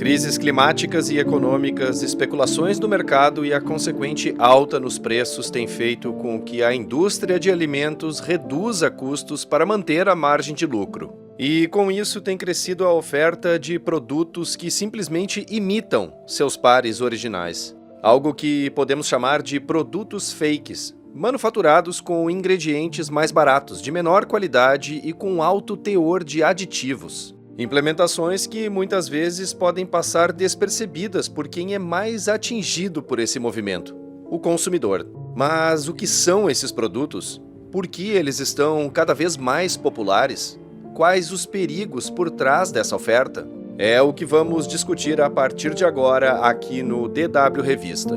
Crises climáticas e econômicas, especulações do mercado e a consequente alta nos preços têm feito com que a indústria de alimentos reduza custos para manter a margem de lucro. E com isso tem crescido a oferta de produtos que simplesmente imitam seus pares originais. Algo que podemos chamar de produtos fakes, manufaturados com ingredientes mais baratos, de menor qualidade e com alto teor de aditivos. Implementações que muitas vezes podem passar despercebidas por quem é mais atingido por esse movimento, o consumidor. Mas o que são esses produtos? Por que eles estão cada vez mais populares? Quais os perigos por trás dessa oferta? É o que vamos discutir a partir de agora aqui no DW Revista.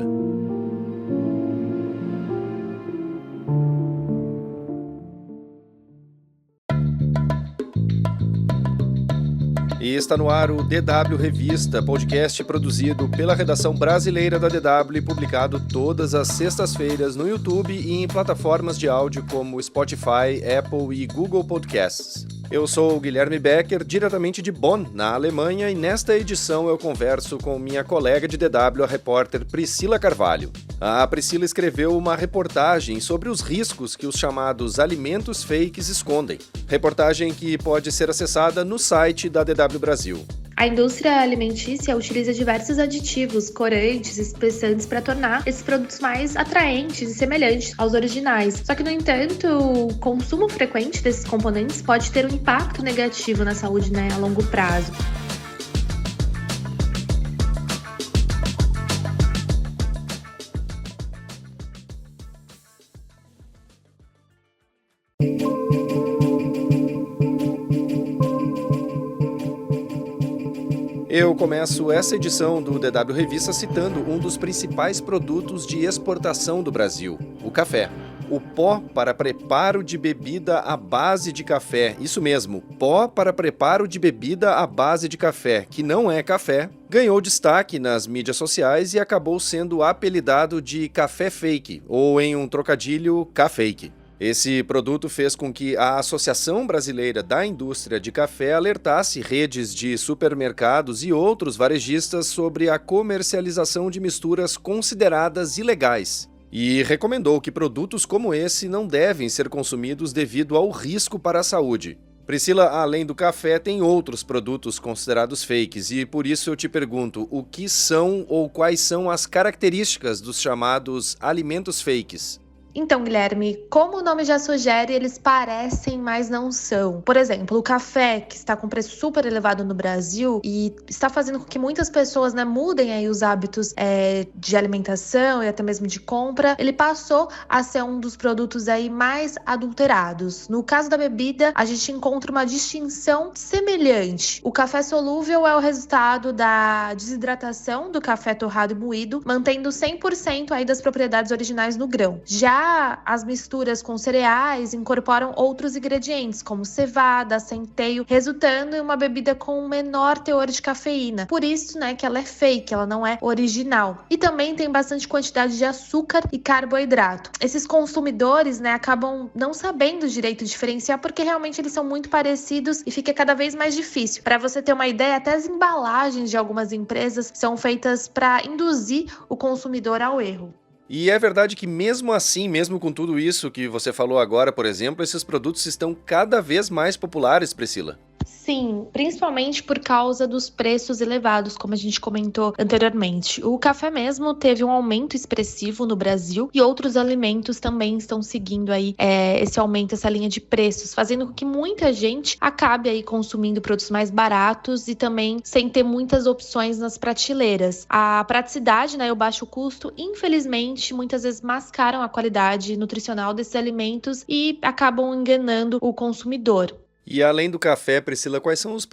E está no ar o DW Revista, podcast produzido pela redação brasileira da DW e publicado todas as sextas-feiras no YouTube e em plataformas de áudio como Spotify, Apple e Google Podcasts. Eu sou o Guilherme Becker, diretamente de Bonn, na Alemanha, e nesta edição eu converso com minha colega de DW, a repórter Priscila Carvalho. A Priscila escreveu uma reportagem sobre os riscos que os chamados alimentos fakes escondem. Reportagem que pode ser acessada no site da DW Brasil. A indústria alimentícia utiliza diversos aditivos, corantes e espessantes para tornar esses produtos mais atraentes e semelhantes aos originais. Só que, no entanto, o consumo frequente desses componentes pode ter um impacto negativo na saúde, a longo prazo. Eu começo essa edição do DW Revista citando um dos principais produtos de exportação do Brasil, o café. O pó para preparo de bebida à base de café, isso mesmo, pó para preparo de bebida à base de café, que não é café, ganhou destaque nas mídias sociais e acabou sendo apelidado de café fake, ou em um trocadilho, cafake. Esse produto fez com que a Associação Brasileira da Indústria de Café alertasse redes de supermercados e outros varejistas sobre a comercialização de misturas consideradas ilegais e recomendou que produtos como esse não devem ser consumidos devido ao risco para a saúde. Priscila, além do café, tem outros produtos considerados fakes e por isso eu te pergunto, o que são ou quais são as características dos chamados alimentos fakes? Então, Guilherme, como o nome já sugere, eles parecem, mas não são. Por exemplo, o café, que está com preço super elevado no Brasil e está fazendo com que muitas pessoas mudem aí os hábitos de alimentação e até mesmo de compra, ele passou a ser um dos produtos aí mais adulterados. No caso da bebida, a gente encontra uma distinção semelhante. O café solúvel é o resultado da desidratação do café torrado e moído, mantendo 100% aí das propriedades originais no grão. Já as misturas com cereais incorporam outros ingredientes, como cevada, centeio, resultando em uma bebida com um menor teor de cafeína. Por isso, que ela é fake, ela não é original. E também tem bastante quantidade de açúcar e carboidrato. Esses consumidores, acabam não sabendo direito diferenciar, porque realmente eles são muito parecidos e fica cada vez mais difícil. Para você ter uma ideia, até as embalagens de algumas empresas são feitas para induzir o consumidor ao erro. E é verdade que mesmo assim, mesmo com tudo isso que você falou agora, por exemplo, esses produtos estão cada vez mais populares, Priscila? Sim, principalmente por causa dos preços elevados, como a gente comentou anteriormente. O café mesmo teve um aumento expressivo no Brasil e outros alimentos também estão seguindo aí esse aumento, essa linha de preços, fazendo com que muita gente acabe aí consumindo produtos mais baratos e também sem ter muitas opções nas prateleiras. A praticidade, e o baixo custo, infelizmente, muitas vezes mascaram a qualidade nutricional desses alimentos e acabam enganando o consumidor. E além do café, Priscila, quais são os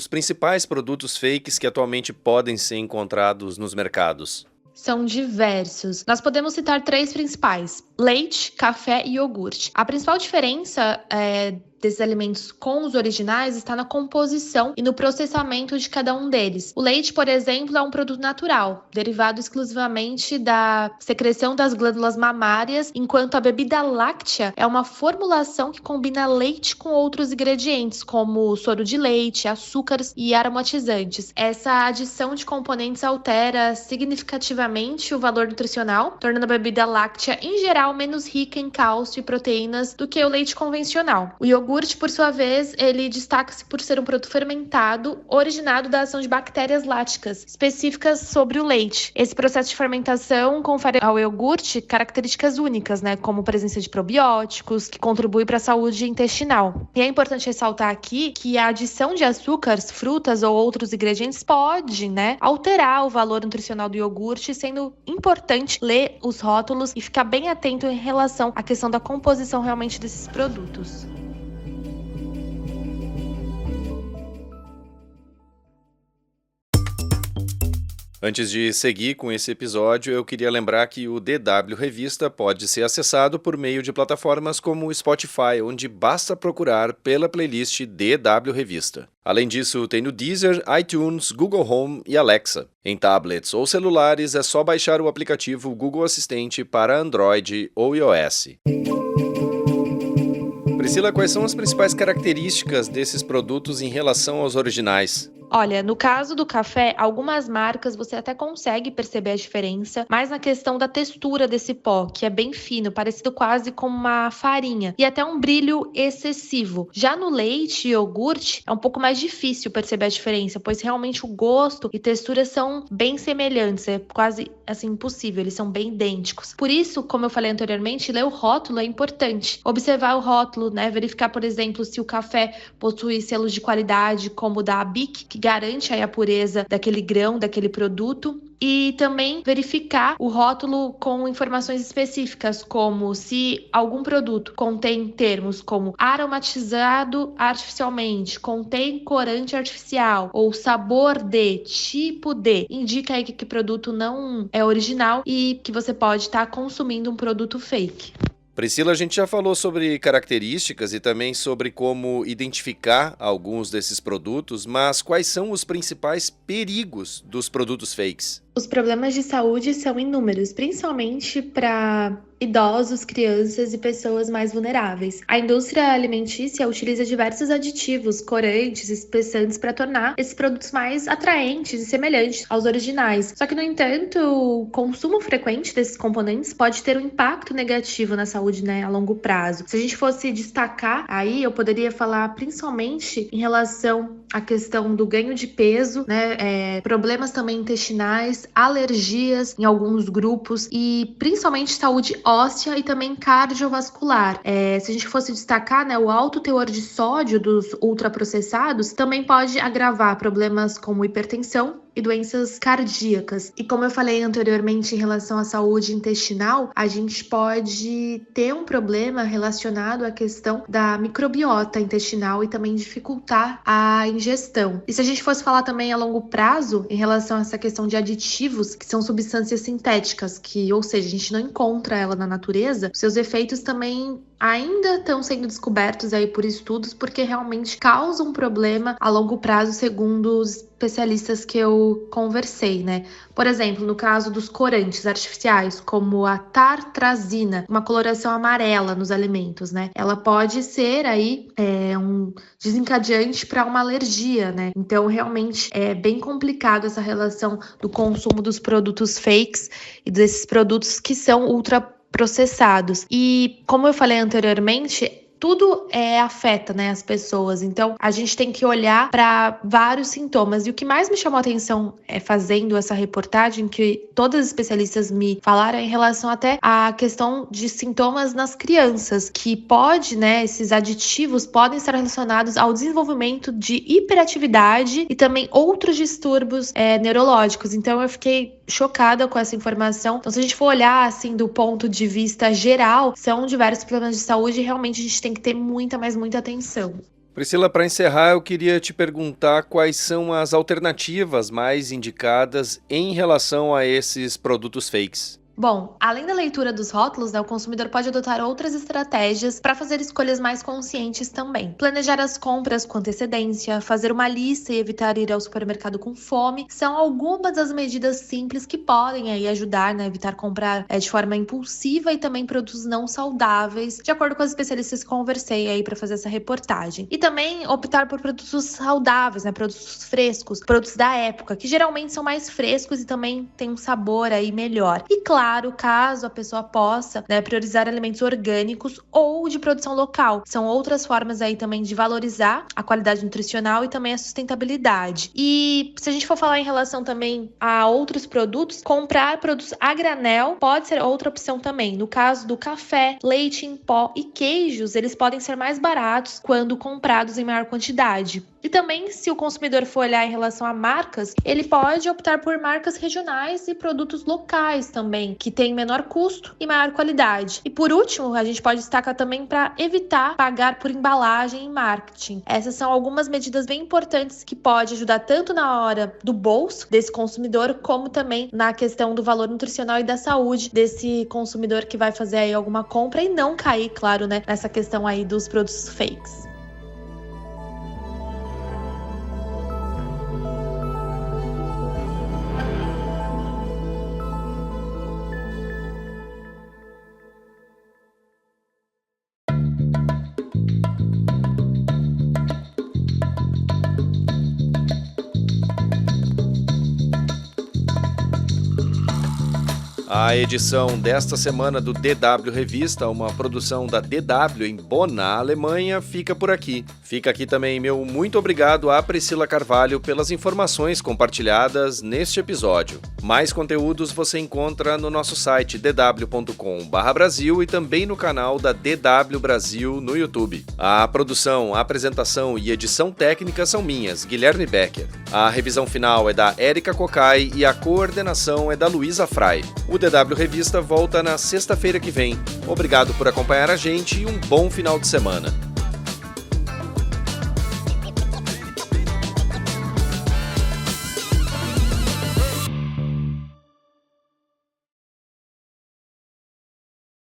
principais produtos fakes que atualmente podem ser encontrados nos mercados? São diversos. Nós podemos citar 3 principais: leite, café e iogurte. A principal diferença desses alimentos com os originais está na composição e no processamento de cada um deles. O leite, por exemplo, é um produto natural, derivado exclusivamente da secreção das glândulas mamárias, enquanto a bebida láctea é uma formulação que combina leite com outros ingredientes, como soro de leite, açúcares e aromatizantes. Essa adição de componentes altera significativamente o valor nutricional, tornando a bebida láctea, em geral, menos rica em cálcio e proteínas do que o leite convencional. O iogurte, por sua vez, ele destaca-se por ser um produto fermentado, originado da ação de bactérias láticas, específicas sobre o leite. Esse processo de fermentação confere ao iogurte características únicas, como presença de probióticos, que contribuem para a saúde intestinal. E é importante ressaltar aqui que a adição de açúcares, frutas ou outros ingredientes pode, alterar o valor nutricional do iogurte, sendo importante ler os rótulos e ficar bem atento em relação à questão da composição realmente desses produtos. Antes de seguir com esse episódio, eu queria lembrar que o DW Revista pode ser acessado por meio de plataformas como o Spotify, onde basta procurar pela playlist DW Revista. Além disso, tem no Deezer, iTunes, Google Home e Alexa. Em tablets ou celulares, é só baixar o aplicativo Google Assistente para Android ou iOS. Priscila, quais são as principais características desses produtos em relação aos originais? Olha, no caso do café, algumas marcas você até consegue perceber a diferença, mas na questão da textura desse pó, que é bem fino, parecido quase com uma farinha, e até um brilho excessivo. Já no leite e iogurte, é um pouco mais difícil perceber a diferença, pois realmente o gosto e textura são bem semelhantes, é quase assim impossível, eles são bem idênticos. Por isso, como eu falei anteriormente, ler o rótulo é importante. Observar o rótulo, verificar, por exemplo, se o café possui selos de qualidade, como o da ABIC, que garante aí a pureza daquele grão, daquele produto. E também verificar o rótulo com informações específicas, como se algum produto contém termos como aromatizado artificialmente, contém corante artificial ou sabor de, tipo de. Indica aí que o produto não é original e que você pode estar consumindo um produto fake. Priscila, a gente já falou sobre características e também sobre como identificar alguns desses produtos, mas quais são os principais perigos dos produtos fakes? Os problemas de saúde são inúmeros, principalmente para idosos, crianças e pessoas mais vulneráveis. A indústria alimentícia utiliza diversos aditivos, corantes e espessantes para tornar esses produtos mais atraentes e semelhantes aos originais. Só que, no entanto, o consumo frequente desses componentes pode ter um impacto negativo na saúde, a longo prazo. Se a gente fosse destacar aí, eu poderia falar principalmente em relação à questão do ganho de peso, problemas também intestinais, alergias em alguns grupos e principalmente saúde óssea e também cardiovascular. Se a gente fosse destacar, o alto teor de sódio dos ultraprocessados também pode agravar problemas como hipertensão e doenças cardíacas. E como eu falei anteriormente em relação à saúde intestinal, a gente pode ter um problema relacionado à questão da microbiota intestinal e também dificultar a ingestão. E se a gente fosse falar também a longo prazo em relação a essa questão de aditivos, que são substâncias sintéticas, ou seja, a gente não encontra ela na natureza, seus efeitos também ainda estão sendo descobertos aí por estudos, porque realmente causam um problema a longo prazo, segundo os especialistas que eu conversei, Por exemplo, no caso dos corantes artificiais, como a tartrazina, uma coloração amarela nos alimentos, Ela pode ser aí um desencadeante para uma alergia, Então, realmente, é bem complicado essa relação do consumo dos produtos fakes e desses produtos que são ultraprocessados. E, como eu falei anteriormente, tudo afeta, as pessoas. Então, a gente tem que olhar para vários sintomas. E o que mais me chamou a atenção fazendo essa reportagem, que todas as especialistas me falaram, é em relação até à questão de sintomas nas crianças, que pode, esses aditivos podem estar relacionados ao desenvolvimento de hiperatividade e também outros distúrbios neurológicos. Então, eu fiquei chocada com essa informação. Então, se a gente for olhar, assim, do ponto de vista geral, são diversos problemas de saúde e realmente a gente tem que ter muita atenção. Priscila, para encerrar, eu queria te perguntar quais são as alternativas mais indicadas em relação a esses produtos fakes. Bom, além da leitura dos rótulos, o consumidor pode adotar outras estratégias para fazer escolhas mais conscientes também. Planejar as compras com antecedência, fazer uma lista e evitar ir ao supermercado com fome são algumas das medidas simples que podem aí ajudar a evitar comprar de forma impulsiva e também produtos não saudáveis, de acordo com as especialistas que conversei aí para fazer essa reportagem. E também optar por produtos saudáveis, produtos frescos, produtos da época, que geralmente são mais frescos e também tem um sabor aí melhor. E claro, caso a pessoa possa priorizar alimentos orgânicos ou de produção local. São outras formas aí também de valorizar a qualidade nutricional e também a sustentabilidade. E se a gente for falar em relação também a outros produtos, comprar produtos a granel pode ser outra opção também. No caso do café, leite em pó e queijos, eles podem ser mais baratos quando comprados em maior quantidade. E também, se o consumidor for olhar em relação a marcas, ele pode optar por marcas regionais e produtos locais também, que têm menor custo e maior qualidade. E por último, a gente pode destacar também para evitar pagar por embalagem e marketing. Essas são algumas medidas bem importantes que podem ajudar tanto na hora do bolso desse consumidor, como também na questão do valor nutricional e da saúde desse consumidor que vai fazer aí alguma compra e não cair, claro, nessa questão aí dos produtos fakes. A edição desta semana do DW Revista, uma produção da DW em Bonn, na Alemanha, fica por aqui. Fica aqui também meu muito obrigado à Priscila Carvalho pelas informações compartilhadas neste episódio. Mais conteúdos você encontra no nosso site dw.com/Brasil e também no canal da DW Brasil no YouTube. A produção, a apresentação e edição técnica são minhas, Guilherme Becker. A revisão final é da Érica Cocai e a coordenação é da Luísa Frei. O DW Revista volta na sexta-feira que vem. Obrigado por acompanhar a gente e um bom final de semana.